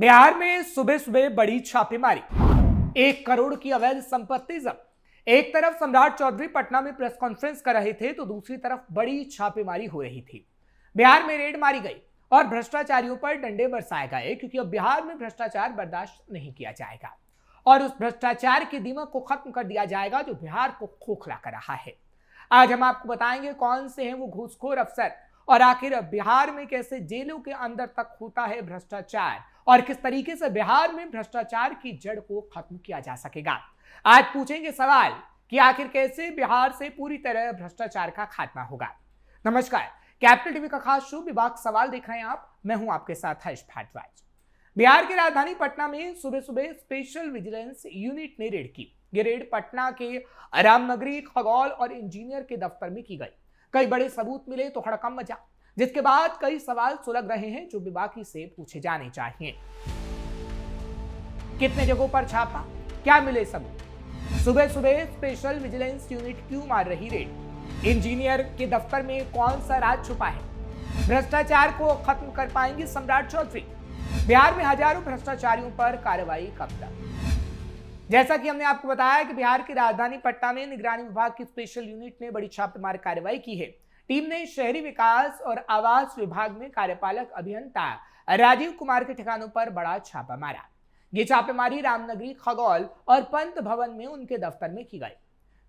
बिहार में सुबह सुबह बड़ी छापेमारी, 1 करोड़ की अवैध संपत्ति जब्त। एक तरफ सम्राट चौधरी पटना में प्रेस कॉन्फ्रेंस कर रहे थे तो दूसरी तरफ बड़ी छापेमारी हो रही थी। बिहार में रेड मारी गई और भ्रष्टाचारियों पर डंडे बरसाए गए, क्योंकि अब बिहार में भ्रष्टाचार बर्दाश्त नहीं किया जाएगा और उस भ्रष्टाचार के दीमक को खत्म कर दिया जाएगा जो बिहार को खोखला कर रहा है। आज हम आपको बताएंगे कौन से हैं वो घूसखोर अफसर और आखिर बिहार में कैसे जेलों के अंदर तक होता है भ्रष्टाचार और किस तरीके से बिहार में भ्रष्टाचार की जड़ को खत्म किया जा सकेगा। आज पूछेंगे सवाल कि आखिर कैसे बिहार से पूरी तरह भ्रष्टाचार का खात्मा होगा। नमस्कार, कैपिटल टीवी का खास शो विभाग सवाल देख रहे हैं आप। मैं हूं आपके साथ हर्ष भारद्वाज। बिहार की राजधानी पटना में सुबह सुबह स्पेशल विजिलेंस यूनिट ने रेड की। ये रेड पटना के रामनगरी, खगौल और इंजीनियर के दफ्तर में की गई। कई बड़े सबूत मिले तो हड़कंप मचा, जिसके बाद कई सवाल सुलग रहे हैं जो विभागी से पूछे जाने चाहिए। कितने जगहों पर छापा, क्या मिले सबूत, सुबह सुबह स्पेशल विजिलेंस यूनिट क्यों मार रही रेड, इंजीनियर के दफ्तर में कौन सा राज छुपा है, भ्रष्टाचार को खत्म कर पाएंगे सम्राट चौधरी, बिहार में हजारों भ्रष्टाचारियों पर कार्रवाई कब तक। जैसा कि हमने आपको बताया कि बिहार की राजधानी पटना में निगरानी विभाग की स्पेशल यूनिट ने बड़ी छापेमार कार्रवाई की है। टीम ने शहरी विकास और आवास विभाग में कार्यपालक अभियंता राजीव कुमार के ठिकानों पर बड़ा छापा मारा। ये छापेमारी रामनगरी, खगौल और पंत भवन में उनके दफ्तर में की गई।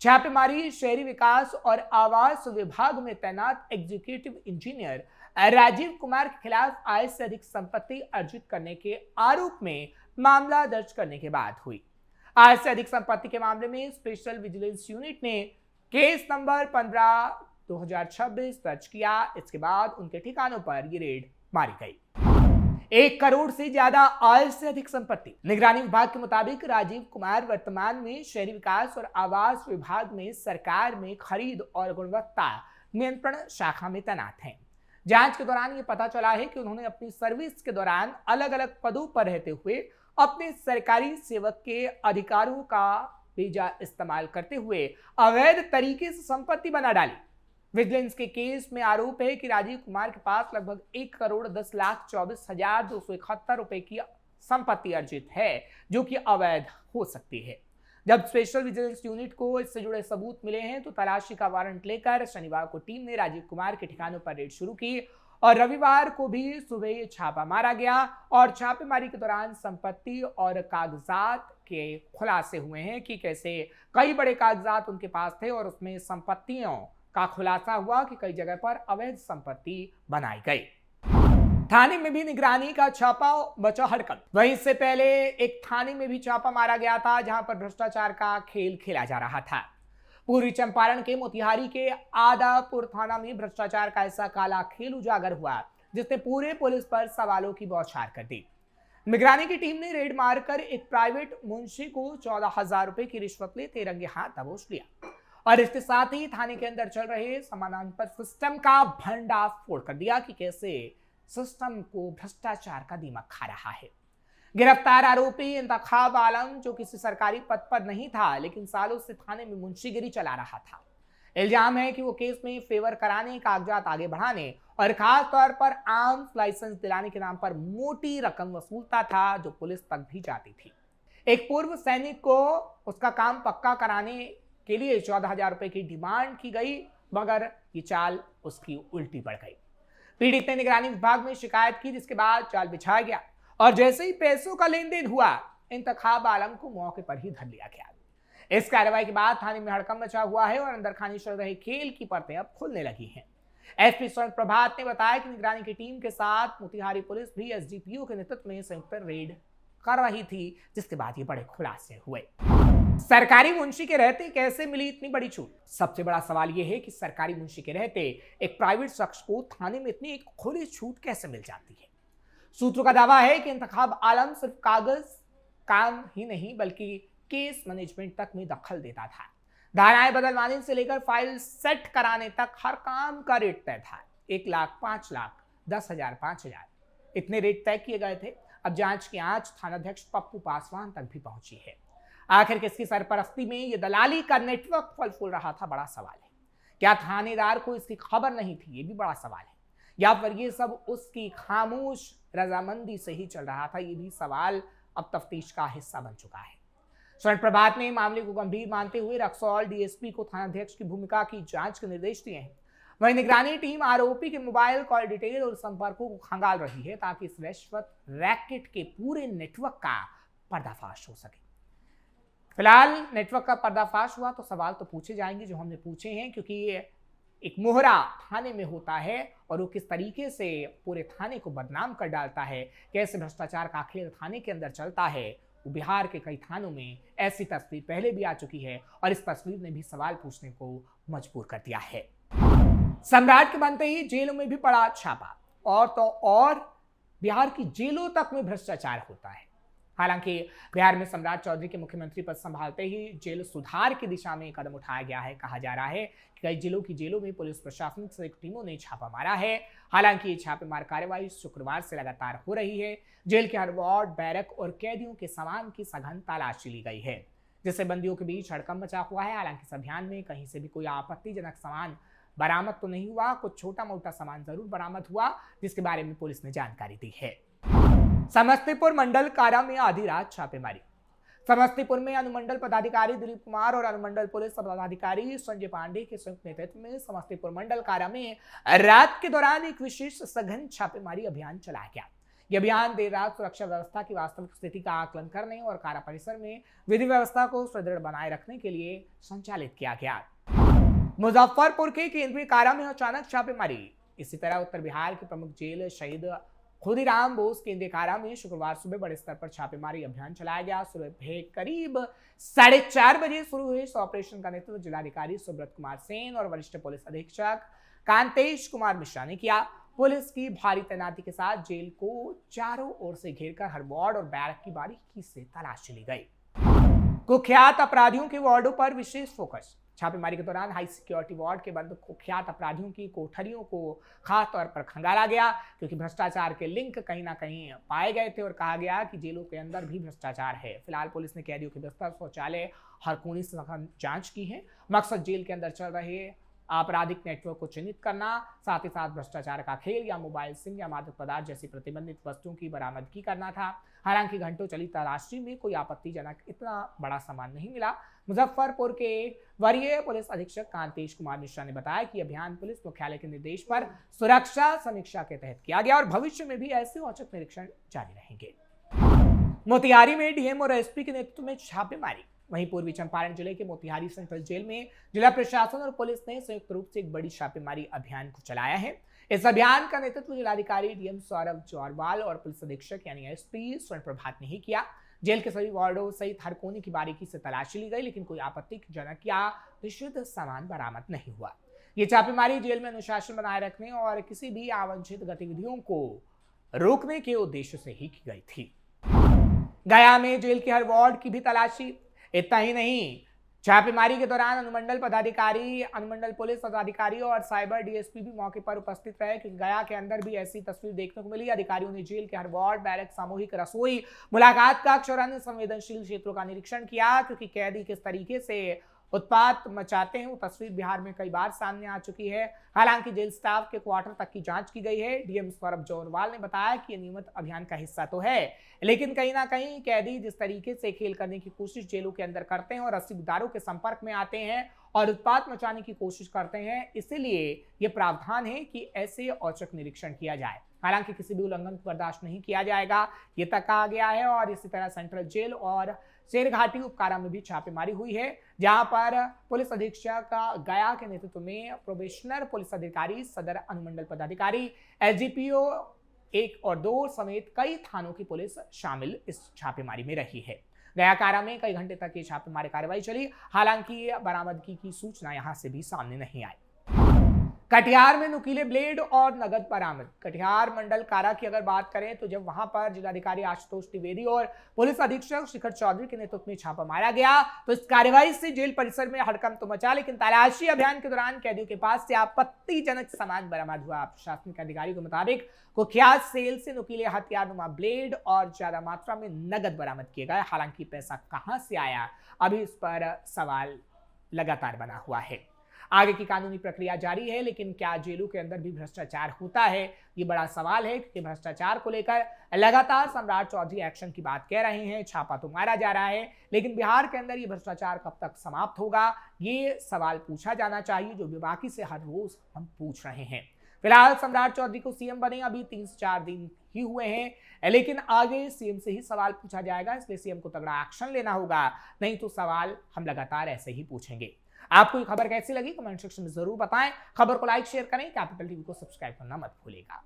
छापेमारी शहरी विकास और आवास विभाग में तैनात एग्जीक्यूटिव इंजीनियर राजीव कुमार के खिलाफ आय से अधिक संपत्ति अर्जित करने के आरोप में मामला दर्ज करने के बाद हुई। आय से अधिक संपत्ति के मामले में स्पेशल विजिलेंस यूनिट ने केस नंबर 15/2026 दर्ज किया। इसके बाद उनके ठिकानों पर ये रेड मारी गई। 1 करोड़ से ज्यादा आय से अधिक संपत्ति। निगरानी विभाग के मुताबिक राजीव कुमार वर्तमान में शहरी विकास और आवास विभाग में सरकार में खरीद और गुणवत्ता नियंत्रण शाखा में तैनात हैं। जांच के दौरान ये पता चला है कि उन्होंने अपनी सर्विस के दौरान अलग अलग पदों पर रहते हुए अपने सरकारी सेवक के अधिकारों का बेजा इस्तेमाल करते हुए अवैध तरीके से संपत्ति बना डाली। विजिलेंस के केस में आरोप है कि राजीव कुमार के पास लगभग 1,10,24,271 रुपए की संपत्ति अर्जित है, जो कि अवैध हो सकती है। जब स्पेशल विजिलेंस यूनिट को इससे जुड़े सबूत मिले हैं तो तलाशी का वारंट लेकर शनिवार को टीम ने राजीव कुमार के ठिकानों पर रेड शुरू की और रविवार को भी सुबह छापा मारा गया और छापेमारी के दौरान संपत्ति और कागजात के खुलासे हुए हैं कि कैसे कई बड़े कागजात उनके पास थे और उसमें संपत्तियों का खुलासा हुआ कि कई जगह पर अवैध संपत्ति बनाई गई। थाने में भी निगरानी का छापा, बचा हड़कंप। वहीं इससे पहले एक थाने में भी छापा मारा गया था जहां पर भ्रष्टाचार का खेल खेला जा रहा था। पूर्वी चंपारण के मोतिहारी के आदापुर थाना में भ्रष्टाचार का ऐसा काला खेल उजागर हुआ जिसने पूरे पुलिस पर सवालों की बौछार कर दी। निगरानी की टीम ने रेड मारकर एक प्राइवेट मुंशी को 14,000 रुपए की रिश्वत लेते रंगे हाथ दबोच लिया और इसके साथ ही थाने के अंदर चल रहे समानांतर सिस्टम का भंडाफोड़ कर दिया कि कैसे सिस्टम को भ्रष्टाचार का दीमक खा रहा है। गिरफ्तार आरोपी इंतखाब आलम, जो किसी सरकारी पद पर नहीं था लेकिन सालों से थाने में मुंशीगिरी चला रहा था। इल्जाम है कि वो केस में फेवर कराने, कागजात आगे बढ़ाने और खास तौर पर आर्म्स लाइसेंस दिलाने के नाम पर मोटी रकम वसूलता था, जो पुलिस तक भी जाती थी। एक पूर्व सैनिक को उसका काम पक्का कराने के लिए 14,000 रुपए की डिमांड की गई, मगर ये चाल उसकी उल्टी पड़ गई। पीड़ित ने निगरानी विभाग में शिकायत की, जिसके बाद जाल बिछाया गया और जैसे ही पैसों का लेन देन हुआ, इंतखाब आलम को मौके पर ही धर लिया गया। इस कार्रवाई के बाद थाने में हड़कंप मचा हुआ है और अंदर खाने चल रहे खेल की परतें अब खुलने लगी हैं। एसपी स्वर्ण प्रभात ने बताया कि निगरानी की टीम के साथ मोतिहारी पुलिस भी एसडीपीओ के नेतृत्व में संयुक्त रेड कर रही थी, जिसके बाद ये बड़े खुलासे हुए। सरकारी मुंशी के रहते कैसे मिली इतनी बड़ी छूट? सबसे बड़ा सवाल यह है कि सरकारी मुंशी के रहते एक प्राइवेट शख्स को थाने में इतनी एक खुली छूट कैसे मिल जाती है। सूत्रों का दावा है कि इंतखाब आलम सिर्फ कागज काम ही नहीं बल्कि केस मैनेजमेंट तक में दखल देता था। धाराएं बदलवाने से लेकर फाइल सेट कराने तक हर काम का रेट तय था। 1 लाख, 5 लाख, 10,000, 5,000 इतने रेट तय किए गए थे। अब जांच की आंच थानाध्यक्ष पप्पू पासवान तक भी पहुंची है। आखिर किसकी सरपरस्ती में ये दलाली का नेटवर्क फल फूल रहा था, बड़ा सवाल है। क्या थानेदार को इसकी खबर नहीं थी? ये भी बड़ा सवाल है। या फिर ये सब उसकी खामोश रजामंदी से ही चल रहा था, ये भी सवाल अब तफ्तीश का हिस्सा बन चुका है। स्वर्ण प्रभात ने मामले को गंभीर मानते हुए रक्सौल डीएसपी को थानाध्यक्ष की भूमिका की जांच के निर्देश दिए हैं। वहीं निगरानी टीम आरोपी के मोबाइल कॉल डिटेल और संपर्कों को खंगाल रही है ताकि इस रिश्वत रैकेट के पूरे नेटवर्क का पर्दाफाश हो सके। फिलहाल नेटवर्क का पर्दाफाश हुआ तो सवाल तो पूछे जाएंगे जो हमने पूछे हैं, क्योंकि ये एक मोहरा थाने में होता है और वो किस तरीके से पूरे थाने को बदनाम कर डालता है, कैसे भ्रष्टाचार का खेल थाने के अंदर चलता है। वो बिहार के कई थानों में ऐसी तस्वीर पहले भी आ चुकी है और इस तस्वीर ने भी सवाल पूछने को मजबूर कर दिया है। सम्राट के बनते ही जेलों में भी पड़ा छापा, और तो और बिहार की जेलों तक में भ्रष्टाचार होता है। हालांकि बिहार में सम्राट चौधरी के मुख्यमंत्री पद संभालते ही जेल सुधार की दिशा में कदम उठाया गया है। कहा जा रहा है कि कई जिलों की जेलों में पुलिस प्रशासन से टीमों ने छापा मारा है। हालांकि ये छापेमार कार्रवाई शुक्रवार से लगातार हो रही है। जेल के हर वार्ड, बैरक और कैदियों के सामान की सघन तलाशी ली गई है, जिससे बंदियों के बीच हड़कंप मचा हुआ है। हालांकि इस अभियान में कहीं से भी कोई आपत्तिजनक सामान बरामद तो नहीं हुआ, कुछ छोटा मोटा सामान जरूर बरामद हुआ, जिसके बारे में पुलिस ने जानकारी दी है। समस्तीपुर मंडल कारा में आधी रात छापेमारी। समस्तीपुर में अनुमंडल पदाधिकारी दिलीप कुमार और अनुमंडल पुलिस पदाधिकारी संजय पांडे के संयुक्त नेतृत्व में समस्तीपुर मंडल कारा में रात के दौरान एक विशेष सघन छापेमारी अभियान चलाया गया। यह अभियान देर रात सुरक्षा व्यवस्था की वास्तविक स्थिति का आकलन करने और कारा परिसर में विधि व्यवस्था को सुदृढ़ बनाए रखने के लिए संचालित किया गया। मुजफ्फरपुर के केंद्रीय कारा में अचानक छापेमारी। इसी तरह उत्तर बिहार के प्रमुख जेल शहीद खुदीराम बोस केंद्रीय कारा में शुक्रवार सुबह बड़े स्तर पर छापेमारी अभियान चलाया गया। सुबह करीब 4:30 बजे शुरू हुए इस ऑपरेशन का नेतृत्व जिलाधिकारी सुब्रत कुमार सेन और वरिष्ठ पुलिस अधीक्षक कांतेश कुमार मिश्रा ने किया। पुलिस की भारी तैनाती के साथ जेल को चारों ओर से घेरकर हर वार्ड और बैरक की बारीकी से तलाशी ली गई। कुख्यात अपराधियों के वार्डों पर विशेष फोकस। छापेमारी के दौरान हाई सिक्योरिटी वार्ड के बंद कुख्यात अपराधियों की कोठरियों को खास तौर पर खंगाला गया, क्योंकि भ्रष्टाचार के लिंक कहीं ना कहीं पाए गए थे और कहा गया कि जेलों के अंदर भी भ्रष्टाचार है। फिलहाल पुलिस ने कैदियों के बिस्तर, शौचालय, हर कोने से जांच की है। मकसद जेल के अंदर चल रहे आपराधिक नेटवर्क को चिन्हित करना, साथ ही साथ भ्रष्टाचार का खेल या मोबाइल सिम या मादक पदार्थ जैसी प्रतिबंधित वस्तुओं की बरामदगी करना था। हालांकि घंटों चली तलाशी में कोई आपत्तिजनक इतना बड़ा सामान नहीं मिला। मुजफ्फरपुर के वरीय पुलिस अधीक्षक कांतेश कुमार मिश्रा ने बताया कि अभियान पुलिस मुख्यालय के निर्देश पर सुरक्षा समीक्षा के तहत किया गया और भविष्य में भी ऐसे औचक निरीक्षण जारी रहेंगे। मोतिहारी में डीएम और एसपी के नेतृत्व में छापेमारी। वहीं पूर्वी चंपारण जिले के मोतिहारी सेंट्रल जेल में जिला प्रशासन और पुलिस ने संयुक्त रूप से एक बड़ी छापेमारी अभियान को चलाया है। इस अभियान का नेतृत्व जिलाधिकारी डीएम सौरभ जौरवाल और पुलिस अधीक्षक यानी एसपी स्वर्ण प्रभात ने ही किया। जेल के सभी वार्डों सहित हर कोने की बारीकी से तलाशी ली गई, लेकिन कोई आपत्तिजनक या निषिद्ध सामान बरामद नहीं हुआ। ये छापेमारी जेल में अनुशासन बनाए रखने और किसी भी अवांछित गतिविधियों को रोकने के उद्देश्य से ही की गई थी। गया में जेल के हर वार्ड की भी तलाशी। इतना ही नहीं, छापेमारी के दौरान अनुमंडल पदाधिकारी, अनुमंडल पुलिस पदाधिकारी और साइबर डीएसपी भी मौके पर उपस्थित रहे, क्योंकि गया के अंदर भी ऐसी तस्वीर देखने को मिली। अधिकारियों ने जेल के हर वार्ड, बैरक, सामूहिक रसोई, मुलाकात कक्ष और अन्य संवेदनशील क्षेत्रों का निरीक्षण किया, क्योंकि कैदी किस तरीके से उत्पात मचाते हैं वो तस्वीर बिहार में कई बार सामने आ चुकी है। हालांकि जेल स्टाफ के क्वार्टर तक की जांच की गई है। डीएम सौरभ जौरवाल ने बताया कि ये नियमित अभियान का हिस्सा तो है, लेकिन कहीं ना कहीं कैदी जिस तरीके से खेल करने की कोशिश जेलों के अंदर करते हैं और रसीदारों के संपर्क में आते हैं और उत्पात मचाने की कोशिश करते हैं, इसीलिए ये प्रावधान है कि ऐसे औचक निरीक्षण किया जाए। हालांकि किसी भी उल्लंघन को बर्दाश्त नहीं किया जाएगा, ये तक कहा गया है। और इसी तरह सेंट्रल जेल और शेरघाटी उपकारा में भी छापेमारी हुई है, जहां पर पुलिस अधीक्षक गया के नेतृत्व में प्रोबेशनर पुलिस अधिकारी, सदर अनुमंडल पदाधिकारी, एसडीपीओ 1 और 2 समेत कई थानों की पुलिस शामिल इस छापेमारी में रही है। गया कारा में कई घंटे तक ये छापेमारी कार्रवाई चली। हालांकि बरामदगी की सूचना यहां से भी सामने नहीं आई। कटिहार में नुकीले ब्लेड और नगद बरामद। कटिहार मंडल कारा की अगर बात करें तो जब वहां पर जिलाधिकारी आशुतोष द्विवेदी और पुलिस अधीक्षक शिखर चौधरी के नेतृत्व में छापा मारा गया, तो इस कार्रवाई से जेल परिसर में हड़कंप तो मचा, लेकिन तलाशी अभियान के दौरान कैदियों के पास से आपत्तिजनक सामान बरामद हुआ। प्रशासनिक अधिकारी के मुताबिक कुख्यात सेल से नुकीले हथियारनुमा ब्लेड और ज्यादा मात्रा में नगद बरामद किए गए। हालांकि पैसा कहां से आया, अभी इस पर सवाल लगातार बना हुआ है। आगे की कानूनी प्रक्रिया जारी है, लेकिन क्या जेलों के अंदर भी भ्रष्टाचार होता है, ये बड़ा सवाल है, क्योंकि भ्रष्टाचार को लेकर लगातार सम्राट चौधरी एक्शन की बात कह रहे हैं, छापा तो मारा जा रहा है, लेकिन बिहार के अंदर ये भ्रष्टाचार कब तक समाप्त होगा, ये सवाल पूछा जाना चाहिए, जो बाकी से हर रोज हम पूछ रहे हैं। फिलहाल सम्राट चौधरी को सीएम बने अभी 3 से 4 दिन ही हुए हैं, लेकिन आगे सीएम से ही सवाल पूछा जाएगा, इसलिए सीएम को तगड़ा एक्शन लेना होगा, नहीं तो सवाल हम लगातार ऐसे ही पूछेंगे। आपको ये खबर कैसी लगी कमेंट सेक्शन में जरूर बताएं। खबर को लाइक शेयर करें, कैपिटल टीवी को सब्सक्राइब करना मत भूलिएगा।